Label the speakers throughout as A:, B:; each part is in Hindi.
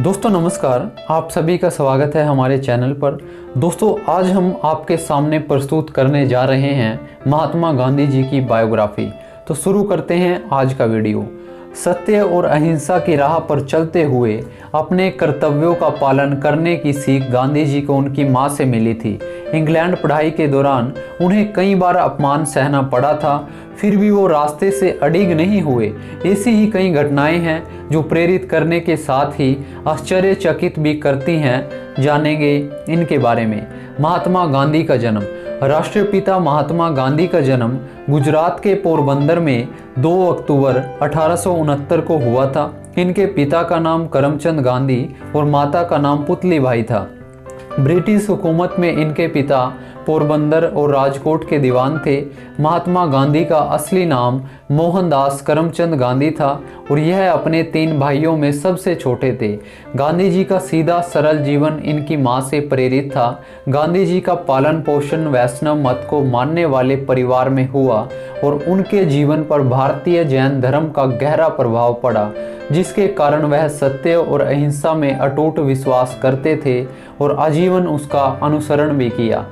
A: दोस्तों नमस्कार, आप सभी का स्वागत है हमारे चैनल पर। दोस्तों आज हम आपके सामने प्रस्तुत करने जा रहे हैं महात्मा गांधी जी की बायोग्राफी। तो शुरू करते हैं आज का वीडियो। सत्य और अहिंसा की राह पर चलते हुए अपने कर्तव्यों का पालन करने की सीख गांधी जी को उनकी मां से मिली थी। इंग्लैंड पढ़ाई के दौरान उन्हें कई बार अपमान सहना पड़ा था, फिर भी वो रास्ते से अडिग नहीं हुए। ऐसी ही कई घटनाएं हैं जो प्रेरित करने के साथ ही आश्चर्यचकित भी करती हैं। जानेंगे इनके बारे में। महात्मा गांधी का जन्म। राष्ट्रपिता महात्मा गांधी का जन्म गुजरात के पोरबंदर में 2 अक्टूबर 1869 को हुआ था। इनके पिता का नाम करमचंद गांधी और माता का नाम पुतलीबाई था। ब्रिटिश हुकूमत में इनके पिता पोरबंदर और राजकोट के दीवान थे। महात्मा गांधी का असली नाम मोहनदास करमचंद गांधी था और यह अपने 3 भाइयों में सबसे छोटे थे। गांधी जी का सीधा सरल जीवन इनकी मां से प्रेरित था। गांधी जी का पालन पोषण वैष्णव मत को मानने वाले परिवार में हुआ और उनके जीवन पर भारतीय जैन धर्म का गहरा प्रभाव पड़ा, जिसके कारण वह सत्य और अहिंसा में अटूट विश्वास करते थे और आजीवन उसका अनुसरण भी किया।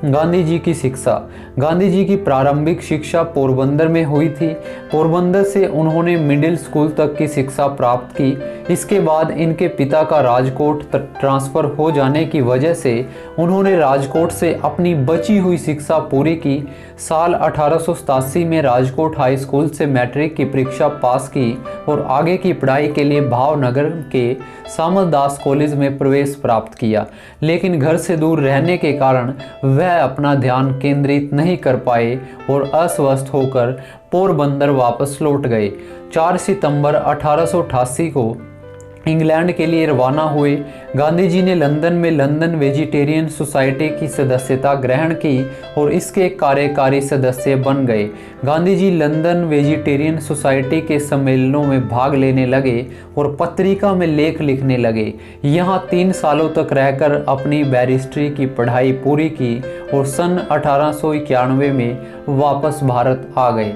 A: गांधी जी की शिक्षा। गांधी जी की प्रारंभिक शिक्षा पोरबंदर में हुई थी। पोरबंदर से उन्होंने मिडिल स्कूल तक की शिक्षा प्राप्त की। इसके बाद इनके पिता का राजकोट ट्रांसफ़र हो जाने की वजह से उन्होंने राजकोट से अपनी बची हुई शिक्षा पूरी की। साल 1887 में राजकोट हाई स्कूल से मैट्रिक की परीक्षा पास की और आगे की पढ़ाई के लिए भावनगर के सामलदास कॉलेज में प्रवेश प्राप्त किया, लेकिन घर से दूर रहने के कारण वह अपना ध्यान केंद्रित नहीं कर पाए और अस्वस्थ होकर पोरबंदर वापस लौट गए। 4 सितंबर 1888 को इंग्लैंड के लिए रवाना हुए। गांधी जी ने लंदन में लंदन वेजिटेरियन सोसाइटी की सदस्यता ग्रहण की और इसके कार्यकारी सदस्य बन गए। Gandhi ji London vegetarian society के सम्मेलनों में भाग लेने लगे और पत्रिका में लेख लिखने लगे। यहाँ 3 सालों तक रहकर अपनी बैरिस्ट्री की पढ़ाई पूरी की और सन 1891 में वापस भारत आ गए।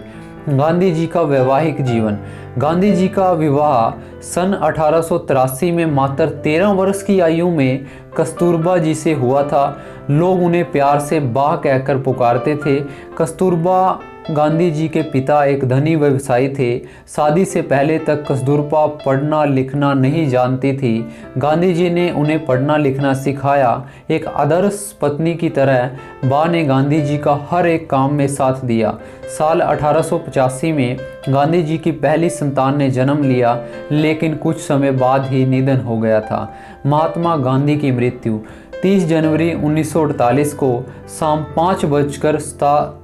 A: गांधी जी का वैवाहिक जीवन। गांधी जी का विवाह सन 1883 में मात्र 13 वर्ष की आयु में कस्तूरबा जी से हुआ था। लोग उन्हें प्यार से बा कहकर पुकारते थे। कस्तूरबा गांधी जी के पिता एक धनी व्यवसायी थे। शादी से पहले तक कस्तूरबा पढ़ना लिखना नहीं जानती थी। गांधी जी ने उन्हें पढ़ना लिखना सिखाया। एक आदर्श पत्नी की तरह बा ने गांधी जी का हर एक काम में साथ दिया। साल 1885 में गांधी जी की पहली संतान ने जन्म लिया, लेकिन कुछ समय बाद ही निधन हो गया था। महात्मा गांधी की मृत्यु। 30 जनवरी 1948 को शाम 5:17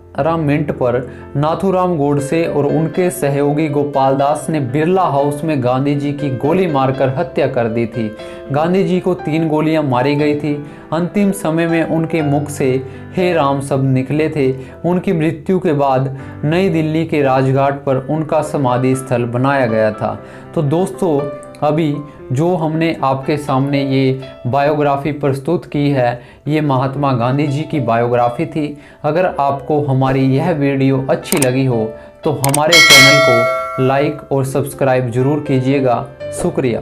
A: पर नाथूराम गोडसे और उनके सहयोगी गोपाल दास ने बिरला हाउस में गांधी जी की गोली मारकर हत्या कर दी थी। गांधी जी को 3 गोलियां मारी गई थी। अंतिम समय में उनके मुख से हे राम शब्द निकले थे। उनकी मृत्यु के बाद नई दिल्ली के राजघाट पर उनका समाधि स्थल बनाया गया था। तो दोस्तों अभी जो हमने आपके सामने ये बायोग्राफी प्रस्तुत की है, ये महात्मा गांधी जी की बायोग्राफी थी। अगर आपको हमारी यह वीडियो अच्छी लगी हो तो हमारे चैनल को लाइक और सब्सक्राइब जरूर कीजिएगा। शुक्रिया।